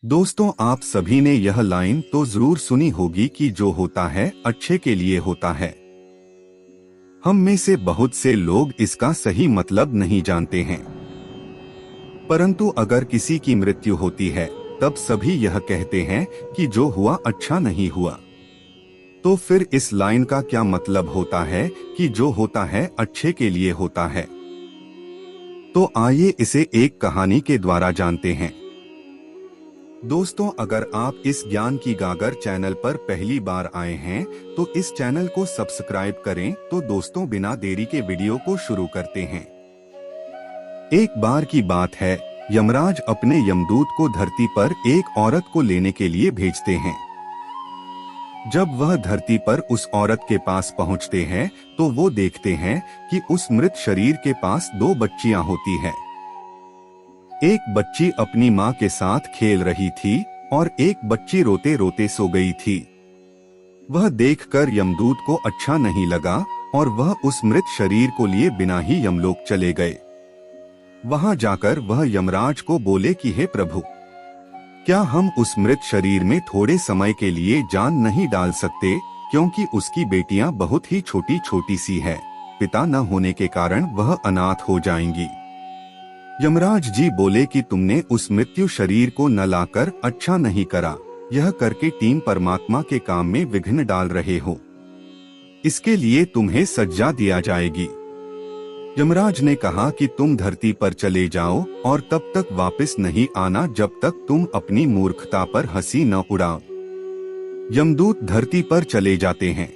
दोस्तों, आप सभी ने यह लाइन तो जरूर सुनी होगी कि जो होता है अच्छे के लिए होता है। हम में से बहुत से लोग इसका सही मतलब नहीं जानते हैं, परंतु अगर किसी की मृत्यु होती है तब सभी यह कहते हैं कि जो हुआ अच्छा नहीं हुआ। तो फिर इस लाइन का क्या मतलब होता है कि जो होता है अच्छे के लिए होता है? तो आइए इसे एक कहानी के द्वारा जानते हैं। दोस्तों, अगर आप इस ज्ञान की गागर चैनल पर पहली बार आए हैं तो इस चैनल को सब्सक्राइब करें। तो दोस्तों, बिना देरी के वीडियो को शुरू करते हैं। एक बार की बात है, यमराज अपने यमदूत को धरती पर एक औरत को लेने के लिए भेजते हैं। जब वह धरती पर उस औरत के पास पहुंचते हैं तो वो देखते हैं कि उस मृत शरीर के पास दो बच्चियां होती हैं। एक बच्ची अपनी माँ के साथ खेल रही थी और एक बच्ची रोते रोते सो गई थी। वह देखकर यमदूत को अच्छा नहीं लगा और वह उस मृत शरीर को लिए बिना ही यमलोक चले गए। वहां जाकर वह यमराज को बोले कि हे प्रभु, क्या हम उस मृत शरीर में थोड़े समय के लिए जान नहीं डाल सकते, क्योंकि उसकी बेटियां बहुत ही छोटी छोटी सी है। पिता न होने के कारण वह अनाथ हो जाएंगी। यमराज जी बोले कि तुमने उस मृत्यु शरीर को न लाकर अच्छा नहीं करा। यह करके टीम परमात्मा के काम में विघ्न डाल रहे हो। इसके लिए तुम्हें सजा दिया जाएगी। यमराज ने कहा कि तुम धरती पर चले जाओ और तब तक वापस नहीं आना जब तक तुम अपनी मूर्खता पर हंसी न उड़ाओ। यमदूत धरती पर चले जाते हैं।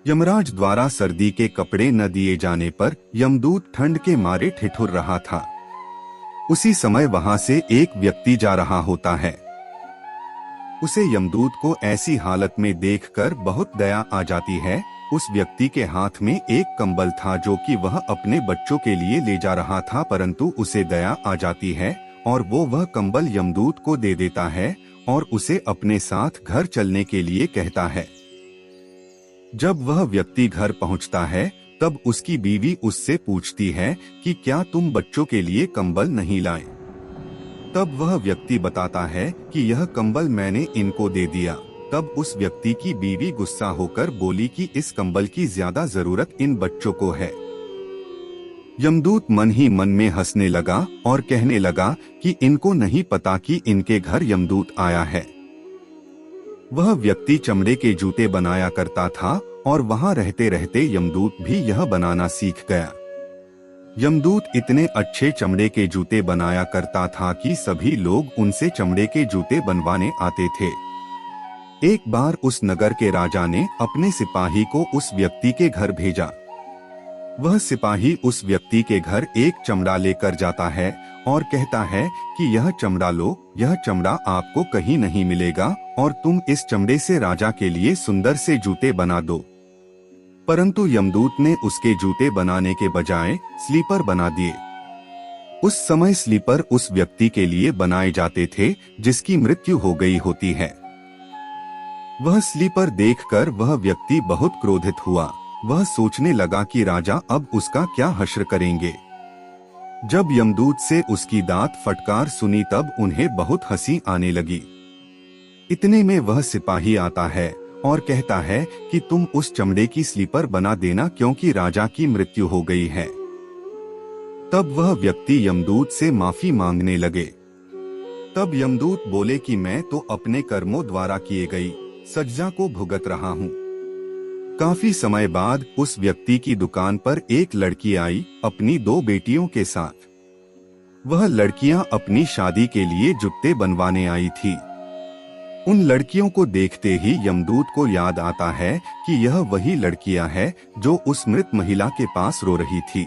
यमराज द्वारा सर्दी के कपड़े न दिए जाने पर यमदूत ठंड के मारे ठिठुर रहा था। उसी समय वहां से एक व्यक्ति जा रहा होता है। उसे यमदूत को ऐसी हालत में देखकर बहुत दया आ जाती है। उस व्यक्ति के हाथ में एक कंबल था जो कि वह अपने बच्चों के लिए ले जा रहा था, परंतु उसे दया आ जाती है और वो वह कंबल यमदूत को दे देता है और उसे अपने साथ घर चलने के लिए कहता है। जब वह व्यक्ति घर पहुंचता है तब उसकी बीवी उससे पूछती है कि क्या तुम बच्चों के लिए कंबल नहीं लाए? तब वह व्यक्ति बताता है कि यह कंबल मैंने इनको दे दिया। तब उस व्यक्ति की बीवी गुस्सा होकर बोली कि इस कंबल की ज्यादा जरूरत इन बच्चों को है। यमदूत मन ही मन में हंसने लगा और कहने लगा कि इनको नहीं पता कि इनके घर यमदूत आया है। वह व्यक्ति चमड़े के जूते बनाया करता था और वहां रहते रहते यमदूत भी यह बनाना सीख गया। यमदूत इतने अच्छे चमड़े के जूते बनाया करता था कि सभी लोग उनसे चमड़े के जूते बनवाने आते थे। एक बार उस नगर के राजा ने अपने सिपाही को उस व्यक्ति के घर भेजा। वह सिपाही उस व्यक्ति के घर एक चमड़ा लेकर जाता है और कहता है कि यह चमड़ा लो, यह चमड़ा आपको कहीं नहीं मिलेगा और तुम इस चमड़े से राजा के लिए सुंदर से जूते बना दो। परंतु यमदूत ने उसके जूते बनाने के बजाय स्लीपर बना दिए। उस समय स्लीपर उस व्यक्ति के लिए बनाए जाते थे जिसकी मृत्यु हो गई होती है। वह स्लीपर देखकर वह व्यक्ति बहुत क्रोधित हुआ। वह सोचने लगा कि राजा अब उसका क्या हश्र करेंगे। जब यमदूत से उसकी दांत फटकार सुनी तब उन्हें बहुत हंसी आने लगी। इतने में वह सिपाही आता है और कहता है कि तुम उस चमड़े की स्लीपर बना देना, क्योंकि राजा की मृत्यु हो गई है। तब वह व्यक्ति यमदूत से माफी मांगने लगे। तब यमदूत बोले कि मैं तो अपने कर्मों द्वारा किए गई सजा को भुगत रहा हूँ। काफी समय बाद उस व्यक्ति की दुकान पर एक लड़की आई अपनी दो बेटियों के साथ। वह लड़कियां अपनी शादी के लिए जूते बनवाने आई थी। उन लड़कियों को देखते ही यमदूत को याद आता है कि यह वही लड़कियां हैं जो उस मृत महिला के पास रो रही थी।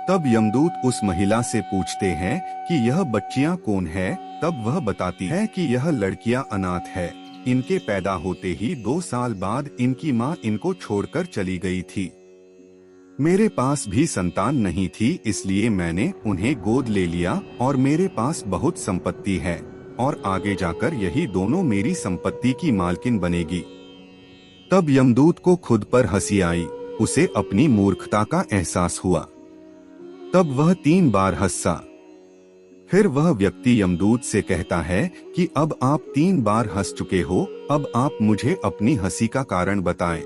तब यमदूत उस महिला से पूछते हैं कि यह बच्चियां कौन है। तब वह बताती है कि यह लड़कियां अनाथ है। इनके पैदा होते ही 2 साल बाद इनकी माँ इनको छोड़कर चली गई थी। मेरे पास भी संतान नहीं थी, इसलिए मैंने उन्हें गोद ले लिया और मेरे पास बहुत संपत्ति है और आगे जाकर यही दोनों मेरी संपत्ति की मालकिन बनेगी। तब यमदूत को खुद पर हंसी आई। उसे अपनी मूर्खता का एहसास हुआ। तब वह 3 बार हंसा। फिर वह व्यक्ति यमदूत से कहता है कि अब आप 3 बार हंस चुके हो, अब आप मुझे अपनी हंसी का कारण बताएं।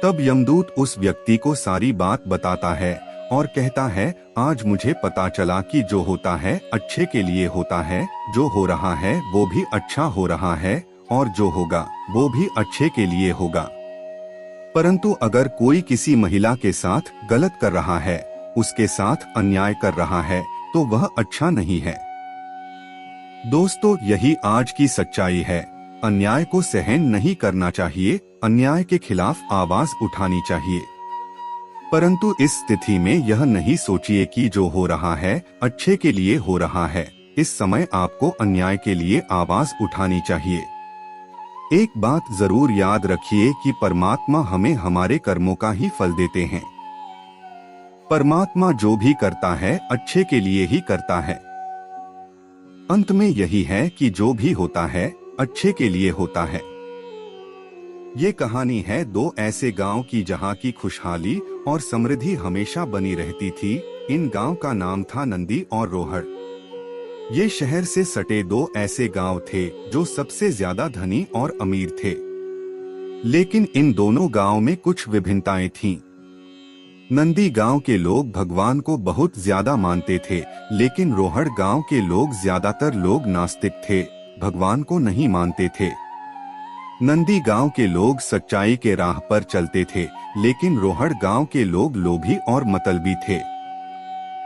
तब यमदूत उस व्यक्ति को सारी बात बताता है और कहता है, आज मुझे पता चला कि जो होता है अच्छे के लिए होता है, जो हो रहा है वो भी अच्छा हो रहा है, और जो होगा वो भी अच्छे के लिए होगा। परंतु अगर कोई किसी महिला के साथ गलत कर रहा है, उसके साथ अन्याय कर रहा है, तो वह अच्छा नहीं है। दोस्तों, यही आज की सच्चाई है। अन्याय को सहन नहीं करना चाहिए, अन्याय के खिलाफ आवाज उठानी चाहिए। परंतु इस स्थिति में यह नहीं सोचिए कि जो हो रहा है अच्छे के लिए हो रहा है। इस समय आपको अन्याय के लिए आवाज उठानी चाहिए। एक बात जरूर याद रखिए कि परमात्मा हमें हमारे कर्मों का ही फल देते हैं। परमात्मा जो भी करता है अच्छे के लिए ही करता है। अंत में यही है कि जो भी होता है अच्छे के लिए होता है। ये कहानी है 2 ऐसे गांव की जहां की खुशहाली और समृद्धि हमेशा बनी रहती थी। इन गांव का नाम था नंदी और रोहड़। ये शहर से सटे 2 ऐसे गांव थे जो सबसे ज्यादा धनी और अमीर थे। लेकिन इन दोनों गांव में कुछ विभिन्नताएं थीं। नंदी गांव के लोग भगवान को बहुत ज्यादा मानते थे, लेकिन रोहड़ गांव के लोग ज्यादातर लोग नास्तिक थे, भगवान को नहीं मानते थे। नंदी गांव के लोग सच्चाई के राह पर चलते थे, लेकिन रोहड़ गांव के लोग लोभी और मतलबी थे।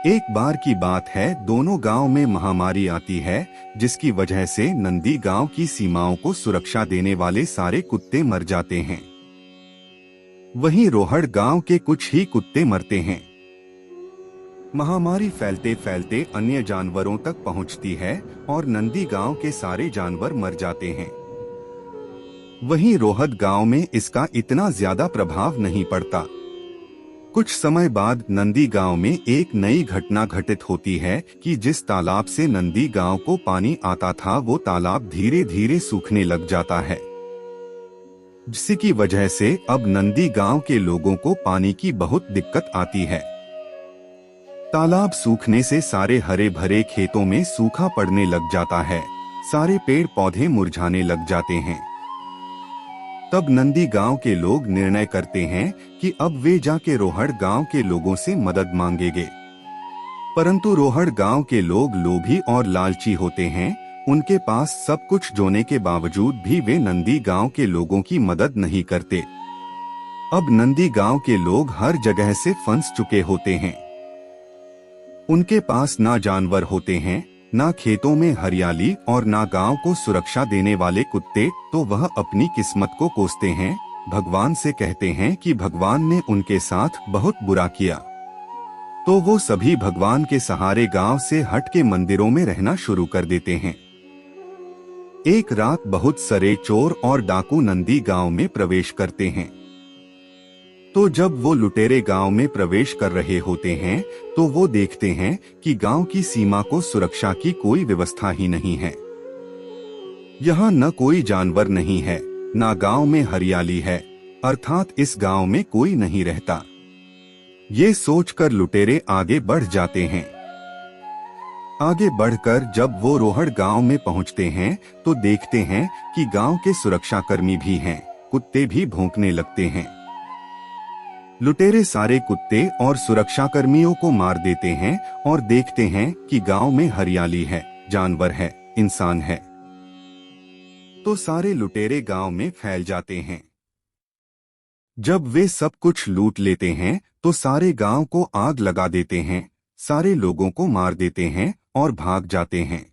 एक बार की बात है, दोनों गांव में महामारी आती है, जिसकी वजह से नंदी गांव की सीमाओं को सुरक्षा देने वाले सारे कुत्ते मर जाते हैं। वहीं रोहड़ गांव के कुछ ही कुत्ते मरते हैं। महामारी फैलते फैलते अन्य जानवरों तक पहुंचती है और नंदी गांव के सारे जानवर मर जाते हैं। वहीं रोहड़ गांव में इसका इतना ज्यादा प्रभाव नहीं पड़ता। कुछ समय बाद नंदी गांव में एक नई घटना घटित होती है कि जिस तालाब से नंदी गांव को पानी आता था, वो तालाब धीरे धीरे सूखने लग जाता है, जिसकी वजह से अब नंदी गांव के लोगों को पानी की बहुत दिक्कत आती है। तालाब सूखने से सारे हरे भरे खेतों में सूखा पड़ने लग जाता है, सारे पेड़ पौधे मुरझाने लग जाते हैं। तब नंदी गांव के लोग निर्णय करते हैं कि अब वे जाके रोहड़ गांव के लोगों से मदद मांगेंगे। परंतु रोहड़ गांव के लोग लोभी और लालची होते हैं। उनके पास सब कुछ होने के बावजूद भी वे नंदी गांव के लोगों की मदद नहीं करते। अब नंदी गांव के लोग हर जगह से फंस चुके होते हैं। उनके पास ना जानवर होते हैं, ना खेतों में हरियाली और ना गांव को सुरक्षा देने वाले कुत्ते। तो वह अपनी किस्मत को कोसते हैं, भगवान से कहते हैं कि भगवान ने उनके साथ बहुत बुरा किया। तो वो सभी भगवान के सहारे गांव से हट के मंदिरों में रहना शुरू कर देते हैं। एक रात बहुत सारे चोर और डाकू नंदी गांव में प्रवेश करते हैं। तो जब वो लुटेरे गांव में प्रवेश कर रहे होते हैं, तो वो देखते हैं कि गांव की सीमा को सुरक्षा की कोई व्यवस्था ही नहीं है। यहाँ न कोई जानवर नहीं है, ना गांव में हरियाली है, अर्थात इस गांव में कोई नहीं रहता। ये सोचकर लुटेरे आगे बढ़ जाते हैं। आगे बढ़कर जब वो रोहड़ गांव में पहुंचते हैं, तो देखते हैं कि गांव के सुरक्षाकर्मी भी हैं, कुत्ते भी भौंकने लगते हैं। लुटेरे सारे कुत्ते और सुरक्षाकर्मियों को मार देते हैं और देखते हैं कि गांव में हरियाली है, जानवर है, इंसान है। तो सारे लुटेरे गांव में फैल जाते हैं। जब वे सब कुछ लूट लेते हैं, तो सारे गांव को आग लगा देते हैं, सारे लोगों को मार देते हैं और भाग जाते हैं।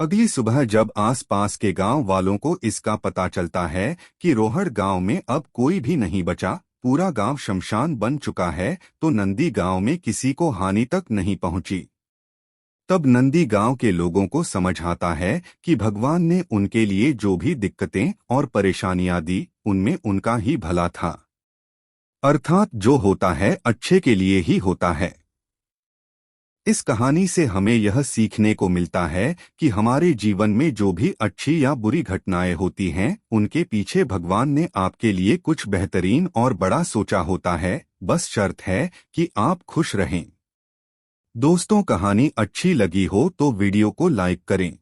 अगली सुबह जब आसपास के गांव वालों को इसका पता चलता है कि रोहड़ गांव में अब कोई भी नहीं बचा, पूरा गांव शमशान बन चुका है, तो नंदी गांव में किसी को हानि तक नहीं पहुंची। तब नंदी गांव के लोगों को समझ आता है कि भगवान ने उनके लिए जो भी दिक्कतें और परेशानियां दी, उनमें उनका ही भला था। अर्थात जो होता है अच्छे के लिए ही होता है। इस कहानी से हमें यह सीखने को मिलता है कि हमारे जीवन में जो भी अच्छी या बुरी घटनाएं होती हैं, उनके पीछे भगवान ने आपके लिए कुछ बेहतरीन और बड़ा सोचा होता है। बस शर्त है कि आप खुश रहें। दोस्तों, कहानी अच्छी लगी हो तो वीडियो को लाइक करें।